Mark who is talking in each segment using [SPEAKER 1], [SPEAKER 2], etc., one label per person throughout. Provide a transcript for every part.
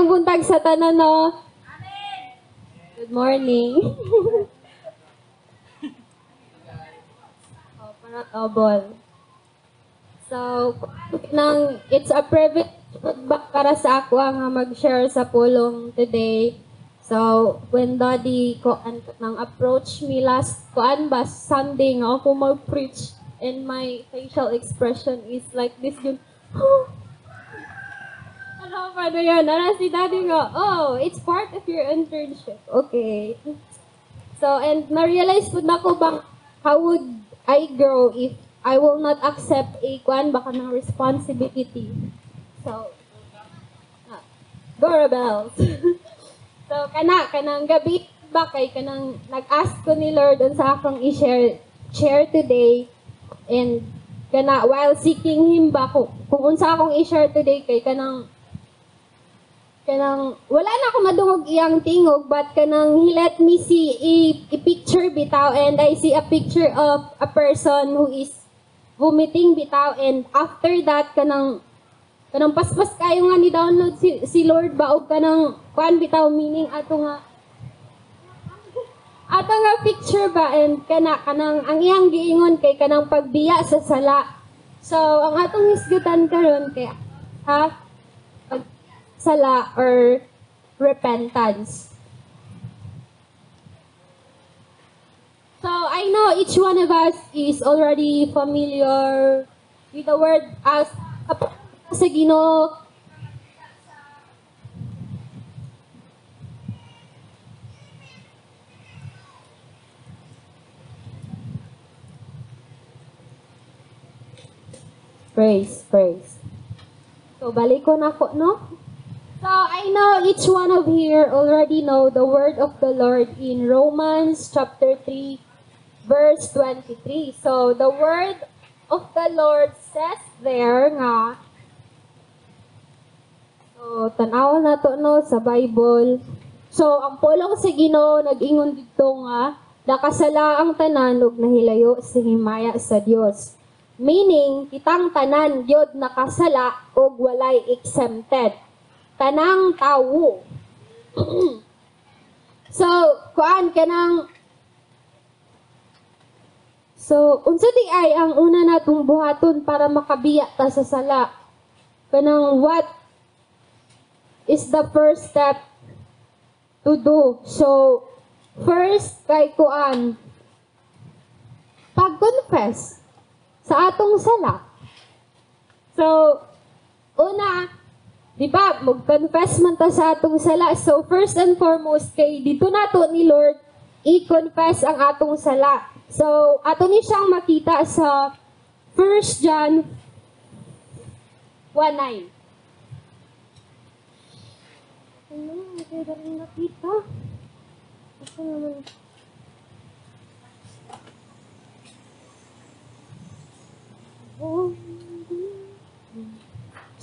[SPEAKER 1] Mayong buntag sa tanan, no? Good morning. Oh, paratobol. So, it's a privilege para sa ako nga mag-share sa pulong today. So, when Daddy nang approach me last Sunday nga ako mag-preach, and my facial expression is like this yun. Ano pa na yun? Ano si Daddy nga, oh, it's part of your internship. Okay. So, and na-realize po na ko bang, how would I grow if I will not accept a baka ng responsibility. So, doorbells. So, kanang gabi ba kay kanang nag-ask ko ni Lord sa akong i-share today, and while seeking Him ba kung unsa akong i-share today kay kanang wala na ako madungog iyang tingog, but He let me see a picture bitaw, and I see a picture of a person who is vomiting bitaw, and after that kanang paspas kayo nga ni download si Lord ba og kanang bitaw, meaning ato nga picture ba, and kanang ang iyang giingon kay kanang pagbiya sa sala. So ang atong hisgutan karon kay sala or repentance. So I know each one of us is already familiar with the word as sa Ginoo. Praise. So balik ko na ko, no? So, I know each one of here already know the word of the Lord in Romans chapter 3, verse 23. So, the word of the Lord says there nga, so, tanaw na to, no, sa Bible. So, ang pulong sa Ginoo nag-ingon dito nga, nakasala ang tanan ug nahilayo sa himaya sa Dios. Meaning, kitang tanan yod nakasala ug walay exempted. Tanang tawo. So, unsa di ay ang una natong buhaton para makabiya ta sa sala? Kanang what is the first step to do? So, first kay pag-confess sa atong sala. So, una, di ba, mag-confess man ta sa atong sala. So, first and foremost, kay dito nato ni Lord, i-confess ang atong sala. So, ato ni siyang makita sa 1 John 1:9. Ano? Hindi na rin nakita. Ako naman.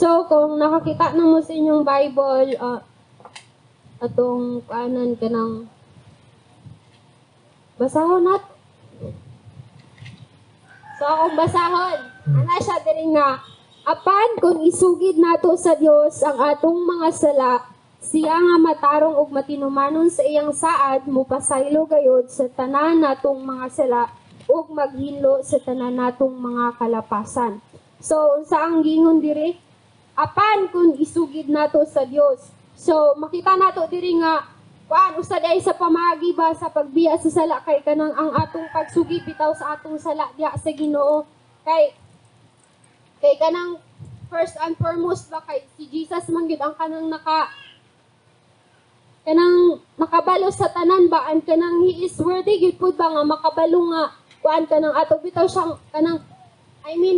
[SPEAKER 1] So, kung nakakita na mo sa inyong Bible, atong kanan ka ng basahon nat. So, akong basahon. Ana siya din nga, apan kung isugid nato sa Dios ang atong mga sala, siya nga matarong ug matinumanon sa iyang saad, mupasaylo gayod sa tanan natong mga sala ug maghinlo sa tanan natong mga kalapasan. So, unsa ang gingon diri? Apan kung isugid nato sa Dios. So, makita nato diri nga usad ay sa pamagi ba sa pagbiya sa sala kay kanang ang atong pagsugid bitaw sa atong sala diha sa Ginoo kay kanang first and foremost ba kay si Jesus man gyud ang kanang nakabalo sa tanan ba, and kanang He is worthy gyud pud ba nga makabalo nga kanang ato bitaw siyang kanang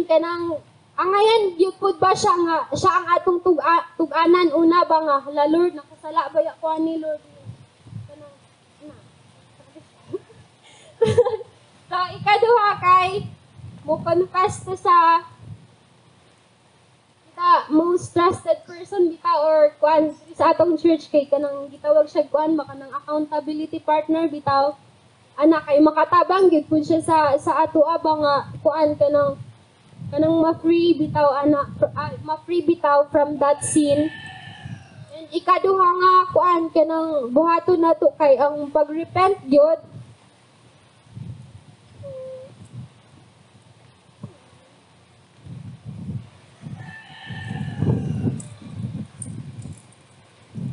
[SPEAKER 1] kanang angayan gyud pud ba siya ang atong tug-anan una ba nga hala Lord nakasala ba ya ko ni Lord kanang so ikaduha kay mo confess to sa most trusted person bitaw or sa atong church kay kanang gitawag siya baka ng accountability partner bitaw ana kay makatabang gyud pud siya sa ato ba nga kanang ma-free bitaw from that sin. And ikaduha nga kuan kanang buhaton nato kay ang pag-repent gyud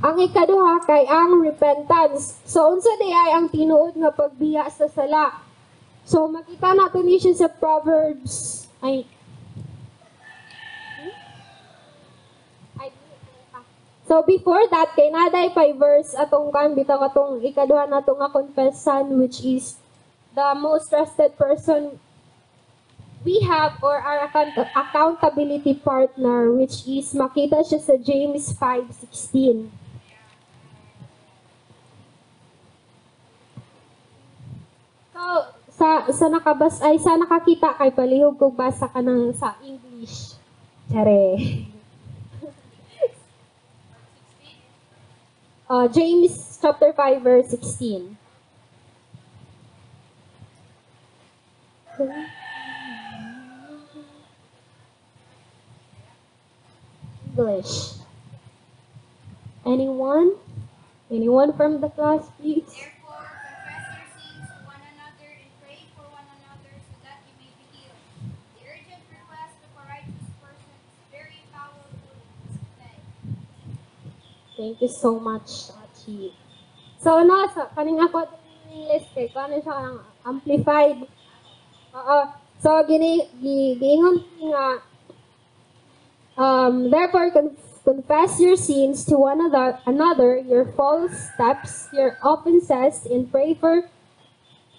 [SPEAKER 1] ang ikaduha kay ang repentance. So unsa di ay ang tinuod nga pagbiya sa sala? So makita nato ni siya sa Proverbs ay So before that, kay naday pa verse atong kan bitaw atong ikaduha nato nga confession, which is the most trusted person we have, or our accountability partner, which is makita siya sa James 5:16. So sa nakabas ay sa nakakita kay palihog kog basa ka ng sa English. Tsare. James chapter 5 verse 16. English. Anyone? Anyone from the class, please?
[SPEAKER 2] Therefore, confess your sins to one another and pray for one another so that you may be healed. The urgent request of a righteous person is very powerful in its effect.
[SPEAKER 1] Thank you so much, Achi. So, kaning ako din English kay kano siya ang amplified. So, giingon nga, therefore, confess your sins to one another, your false steps, your offenses, and pray for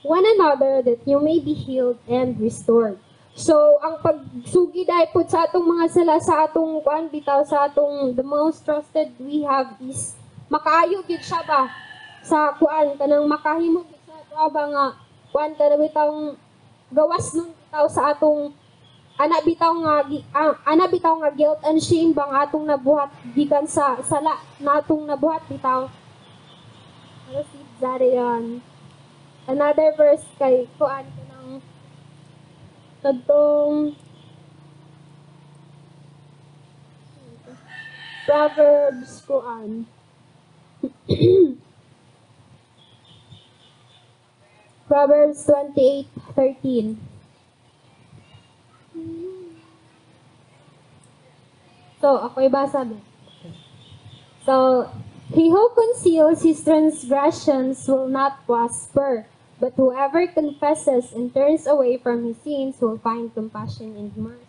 [SPEAKER 1] one another that you may be healed and restored. So, ang pagsugid ay po sa atong mga sala, sa atong kuan bitaw, sa atong the most trusted we have is makaayo gid siya ba sa kuan kanang makahimo gid sa ato ba nga kuan kana bitawng gawas nun bitaw sa atong ana bitaw nga guilt and shame bang atong nabuhat gikan sa sala na atong nabuhat bitaw. Ano si Zarian? Another verse kay kuan kanang kadtong Proverbs kuan. Proverbs 28:13. So, ako'y basa din. So, he who conceals his transgressions will not prosper, but whoever confesses and turns away from his sins will find compassion and mercy.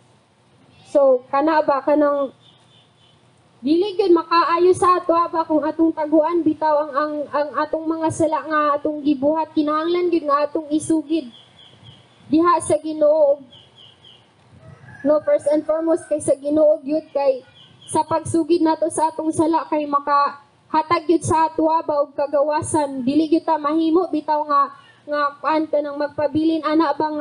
[SPEAKER 1] So, kana ba kanang dili gyud makaayo sa ato ba kung atong taguan bitaw ang atong mga sala nga atong gibuhat, kinahanglan gyud nga atong isugid diha sa Ginoo. No, first and foremost kay sa Ginoo gyud, kay sa pagsugid nato sa atong sala kay makahatag gyud sa ato ba og kagawasan. Dili gyud ta mahimo bitaw nga kuan kanang magpabilin ana ba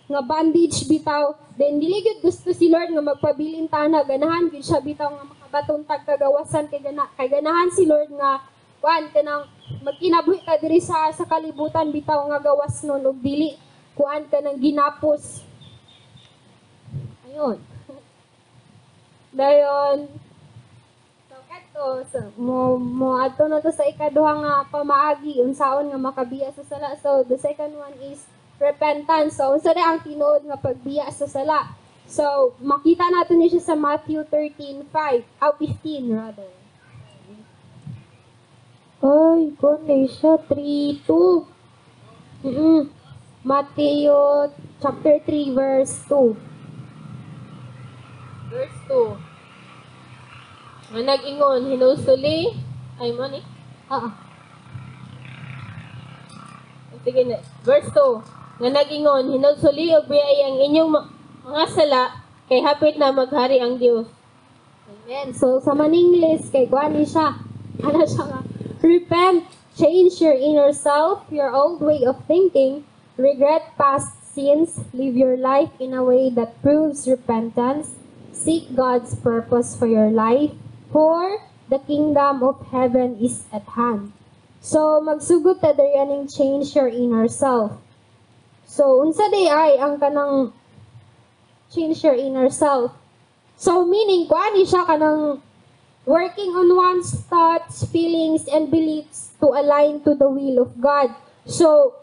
[SPEAKER 1] nga bandage bitaw. Then dili gyud gusto si Lord nga magpabilin ta na, ganahan gyud siya bitaw nga makabaton tag kagawasan, kay ganahan si Lord nga kuan kanang magkinabuhi ta diri sa kalibutan bitaw nga gawas nun og dili kuan kanang ginapos. Ayun. Dayon, so kato, mo ato na to sa ikaduha nga pamaagi, unsaon nga makabiya sa sala. So, the second one is repentance. So, unsa na ang tinuod nga pagbiya sa sala? So, makita natin niya siya sa Matthew 13:15 rather. Ay, kunay siya, 3:2. Matthew chapter 3 verse 2.
[SPEAKER 3] Verse 2. Nga nag-ingon, hinusuli, ay mo ni? Sige na. Verse 2. Nga nag-ingon, hinusuli o biyay ang inyong mga sala, kay hapit na maghari ang Diyos.
[SPEAKER 1] Amen. So, sa maningles, kay kuani siya. Ano siya nga? Repent, change your inner self, your old way of thinking, regret past sins, live your life in a way that proves repentance, seek God's purpose for your life, for the kingdom of heaven is at hand. So, magsugod ta diri aning change your inner self. So, unsa day ay ang kanang change your inner self? So, meaning, kuani siya kanang working on one's thoughts, feelings, and beliefs to align to the will of God. So,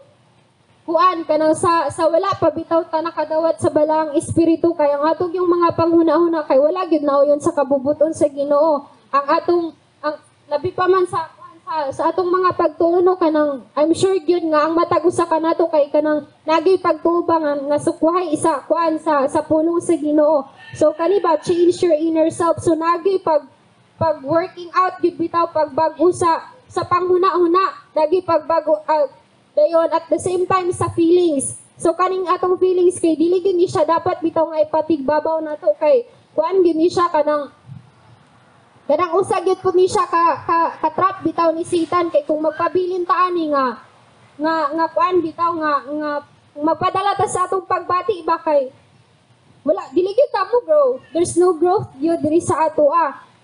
[SPEAKER 1] kuan kanang sa wala pa bitaw ta nakadawat sa balang espiritu kay ang atong yung mga panghuna-huna kay wala gyud na yon sa kabubuton sa Ginoo. Ang labi pa man sa atong mga pagtuo kanang I'm sure gyud nga ang matag usa kanato kay kanang nagay pagtuubang nga sukwahay isa kuan sa pulong sa Ginoo. So kani ba change your inner self, so nagay pag working out gyud bitaw pagbago sa panghuna-huna, nagay pagbago dayon at the same time sa feelings. So kaning atong feelings kay dili gyud ni siya dapat bitaw nga ipatigbabaw nato kay kuan gyud ni siya kanang usa gyud pud ni siya ka trap bitaw ni Satan kay kung magpabilin ta ani nga kuan bitaw nga magpadala ta sa atong pagbati ba kay wala dili gyud ta mo grow. There's no growth gyud diri sa ato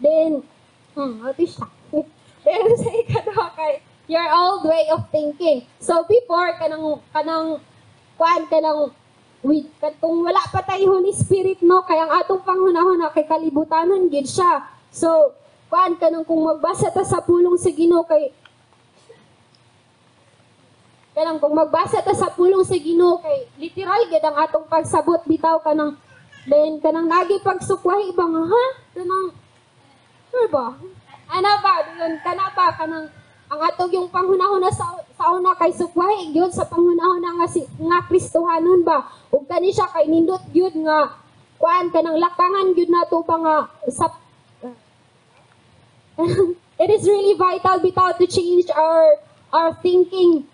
[SPEAKER 1] Then ati siya. Then sa ikaduha kay your old way of thinking. So before kanang kung wala pa tayo Holy Spirit no kay ang atong panghunahuna kay kalibutanon gid siya. So kanang kung magbasa ta sa pulong sa Ginoo kay kung magbasa ta sa pulong sa Ginoo kay literal gid ang atong pagsabot bitaw kanang nagi pagsukwahi ba nga kanang sure ba ana ba yun kanang ang atog yung panghunahuna sa una kay sukwahi gyud sa panghunahuna nga Kristohanon ba ug kani siya kay nindot gyud nga kuan kanang lakangan gyud nato ba nga sa it is really vital bitaw to change our thinking,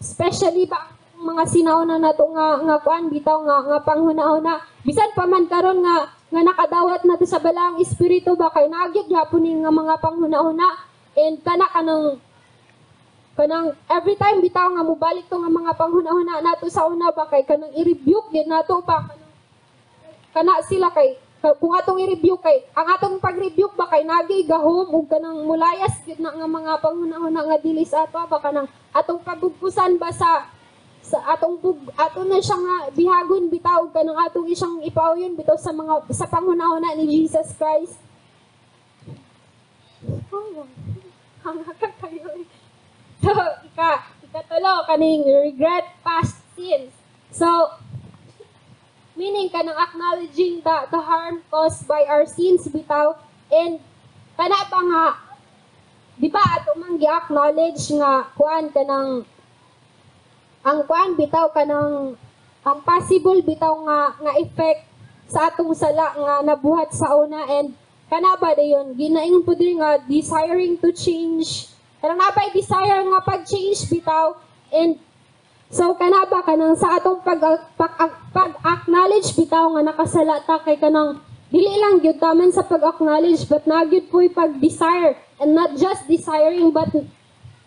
[SPEAKER 1] especially ba mga sinauna nato nga kuan bitaw nga panghunahuna bisan pa man karon nga nakadawat nato sa balang espiritu ba kay nagyud gyapon nga mga panghunahuna. And kanang every time bitaw nga mobalik to nga mga panghunahuna nato sa una ba kay kanang i-rebuke din nato pa kana sila kay kung atong i-rebuke kay ang atong pag-rebuke ba kay nagay gahom ug kanang mulayas gid na nga mga panghunahuna nga dili sa ato ba kanang atong pagbubusan ba sa ato na siya nga bihagon bitaw kanang atong isang ipauyon bitaw sa panghunahuna ni Jesus Christ. So, ikatulo, kaning regret past sins. So, meaning kanang acknowledging the harm caused by our sins bitaw. And, kana pa nga, di ba ato man gi-acknowledge nga, ang kuan bitaw kanang, ang possible bitaw nga effect sa atong sala nga nabuhat sa una and kana ba dayon ginaingon pud diri nga desiring to change kanang napay desire nga pag-change bitaw and so kana ba kanang sa atong pag-acknowledge bitaw nga nakasala ta kay kanang dili lang gyud taman sa pag-acknowledge but nagyud puy pag-desire and not just desiring but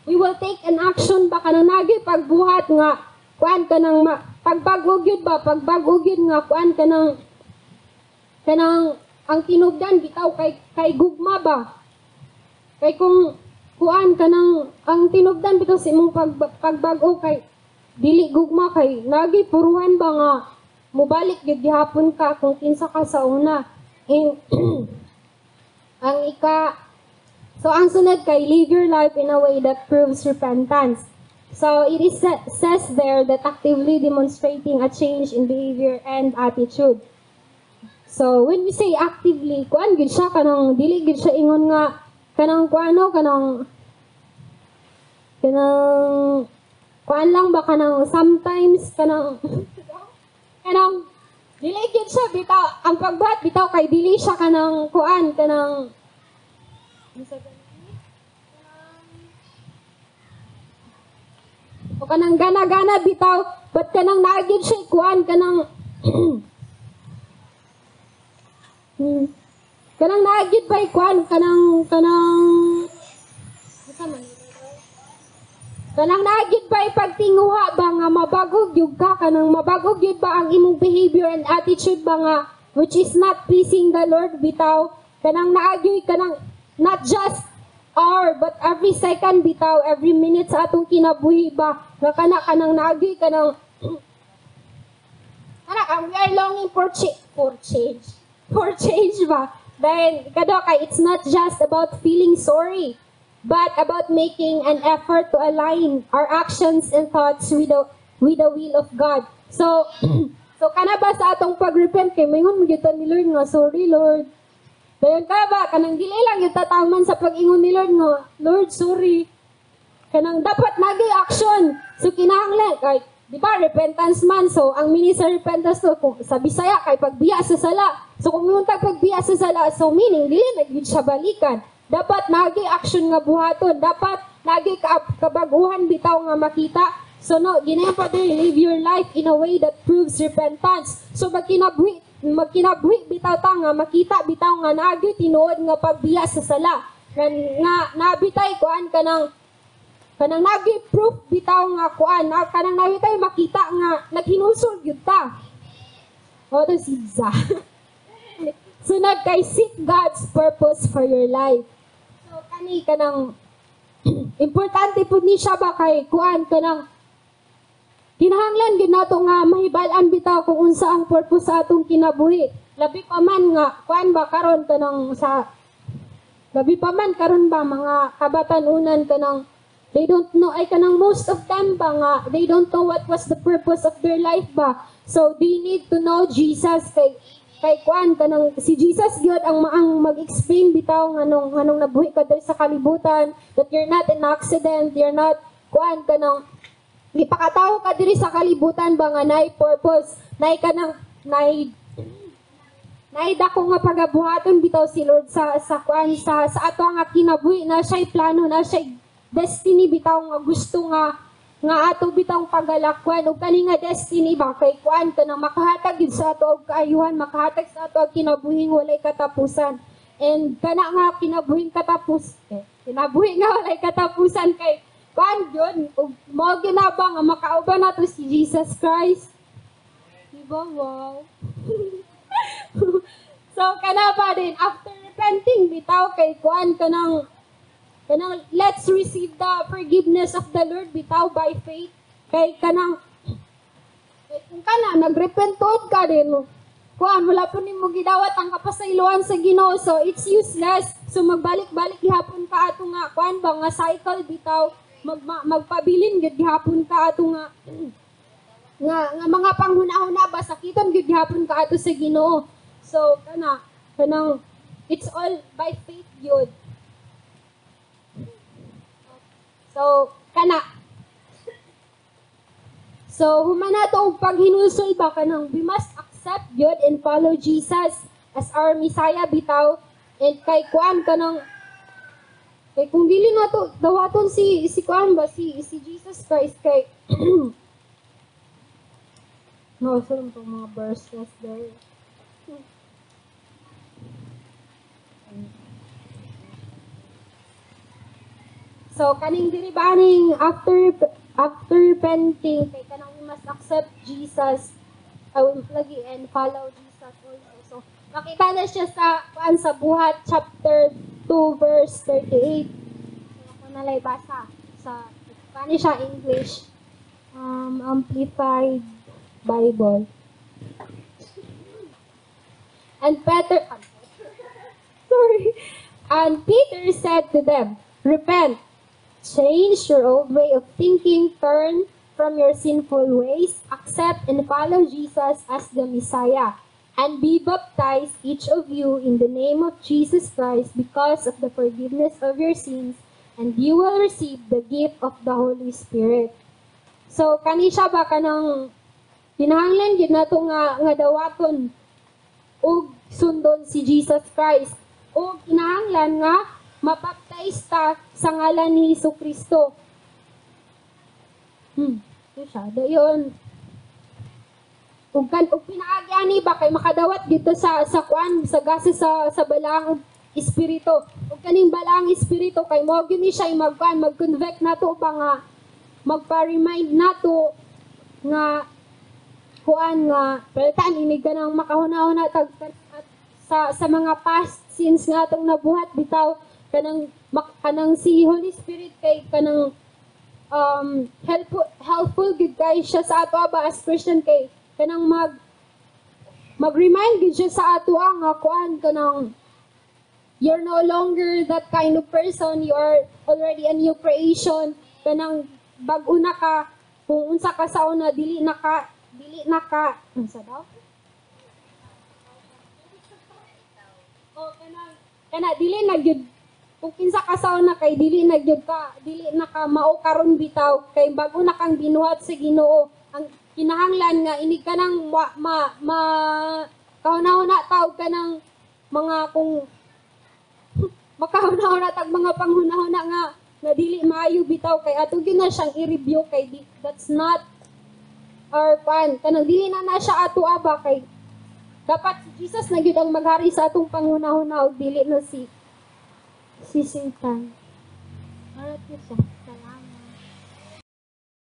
[SPEAKER 1] we will take an action ba kanang nagyud pagbuhat nga kuan kanang pagbago gyud ba pagbago gyud nga kuan kanang ang tinubdan bitaw kay gugma ba kay kung kuan kanang ang tinubdan bitaw sa imong pagbago kay dili gugma kay nagi puruhan ba nga mobalik gyud gihapon ka kung kinsa ka sa una and so ang sunod kay live your life in a way that proves repentance. So it is says there that actively demonstrating a change in behavior and attitude. So when we say actively, kuan gid siya kanang dili gid siya ingon nga kanang kuano kanang kuan lang ba kanang sometimes kanang dili gid siya bitaw ang pagbuhat bitaw kay dili siya kanang kuan kanang o kanang gana-gana bitaw but kanang naagid siya kuan kanang kanang naagid ba kuan kanang naagid ba pagtinguha ba nga mabagog gyud ka kanang mabagog gyud ba ang imong behavior and attitude ba nga which is not pleasing the Lord bitaw kanang naagyoy kanang not just hour but every second bitaw every minute sa atong kinabuhi ba nga kanang naagyoy kanang we are longing for change ba Dahil kado kay it's not just about feeling sorry, but about making an effort to align our actions and thoughts with the will of God. So so kana ba sa atong pag-repent kay mingon mo gyud ni Lord nga sorry Lord. Dayon ka ba kanang dili lang gyud tataman sa pag-ingon ni Lord nga Lord sorry. Kanang dapat nagay action. So kinahanglan kay di ba repentance man, so ang meaning sa repentance to kung sa Bisaya kay pagbiya sa sala. So kung yung pagbiya sa sala, so meaning dili na gyud siya balikan. Dapat nagi action nga buhaton, dapat nagi kabaguhan bitaw nga makita. So no, ginaya pa din live your life in a way that proves repentance. So magkinabuhi bitaw ta nga makita bitaw nga nagi tinuod nga pagbiya sa sala. Nga nabitay kuan kanang nagi-proof bitaw nga kuan, kanang nabitay makita nga naghinusol gyud ta. O to si Za. So kay seek God's purpose for your life. So kanang importante pud ni siya ba kay kuan kanang kinahanglan gyud nato nga mahibal-an bitaw kung unsa ang purpose sa atong kinabuhi. Labi pa man nga kuan ba karon kanang mga kabatanunan kanang they don't know, ay kanang most of them ba nga, they don't know what was the purpose of their life ba. So, they need to know Jesus kay kuan kanang si Jesus gyud ang mag-explain bitaw nganong nabuhi ka diri sa kalibutan, that you're not an accident, you're not kuan kanang gipakatawo ka diri sa kalibutan ba nga nay purpose, nay kanang nay dako nga pagabuhaton bitaw si Lord sa kuan sa ato nga kinabuhi, na siya'y plano, na siya'y destiny bitaw nga gusto nga ato bitaw pagalakwan ug kani nga destiny ba kay kuan kanang makahatag gid sa ato og kaayuhan, makahatag sa ato og kinabuhing walay katapusan. And kana nga kinabuhing kinabuhi nga walay katapusan kay kuan gyud ug mao ginaba nga makauban nato si Jesus Christ. Diba wow? So kana pa din after repenting bitaw kay kuan kanang let's receive the forgiveness of the Lord bitaw by faith. Kay kung nagrepentod ka din, kuan wala po nimo gidawat ang kapasayloan sa Ginoo, so it's useless. So magbalik-balik gihapon ka ato nga kuan ba nga cycle bitaw, magpabilin gid gihapon ka ato nga mga panghuna-huna ba sakiton gid gihapon ka ato sa Ginoo. So kanang it's all by faith yun. So, humana itong paghinusol ba kanang we must accept yun and follow Jesus as our Messiah bitaw. And kay kuan kanang kay kung dili nga to dawaton si kuan ba si Jesus Christ kay no, so itong mga verses there. So kaning diri baning after repenting kay kanang we must accept Jesus lagi and follow Jesus also. So makita na siya sa Buhat chapter 2 verse 38. So ako nalay basa sa kani siya English Amplified Bible. And Peter said to them, repent. Change your old way of thinking, turn from your sinful ways, accept and follow Jesus as the Messiah, and be baptized, each of you, in the name of Jesus Christ because of the forgiveness of your sins, and you will receive the gift of the Holy Spirit. So, kani siya ba kanang kinahanglan gyud nato nga dawaton ug sundon si Jesus Christ, ug kinahanglan nga mabaptize ta sa ngalan ni Jesucristo. Dayon. Ug pinaagi ba kay makadawat dito sa kuan sa gasa sa balaang espiritu. Ug kaning balaang espiritu kay mao gyud ni siya mag-convict nato ba nga magpa-remind nato nga kuan nga palitan ini kanang makahuna-huna tag sa mga past sins nga atong nabuhat bitaw. Kanang si Holy Spirit kay kanang helpful gid kay siya sa ato ba as Christian kay kanang mag-remind gid siya sa ato nga kuan kanang you're no longer that kind of person. You are already a new creation. Kanang bag-o na ka, kung unsa ka sa una, dili na ka, unsa daw? O, dili na gyud, kung kinsa ka sa una kay dili na gyud ka, dili na ka mao karon bitaw, kay bag-o na kang binuhat sa Ginoo. Ang kinahanglan nga, inig ka nang kahuna-huna tawag ka ng mga kung makahuna-huna tag mga panghuna-huna nga dili maayo bitaw kay ato gyud na siyang i-review kay that's not our pan. Kanang dili na siya ato aba kay dapat si Jesus na gyud ang maghari sa atong panghuna-huna ug dili na si Satan. Arat siya.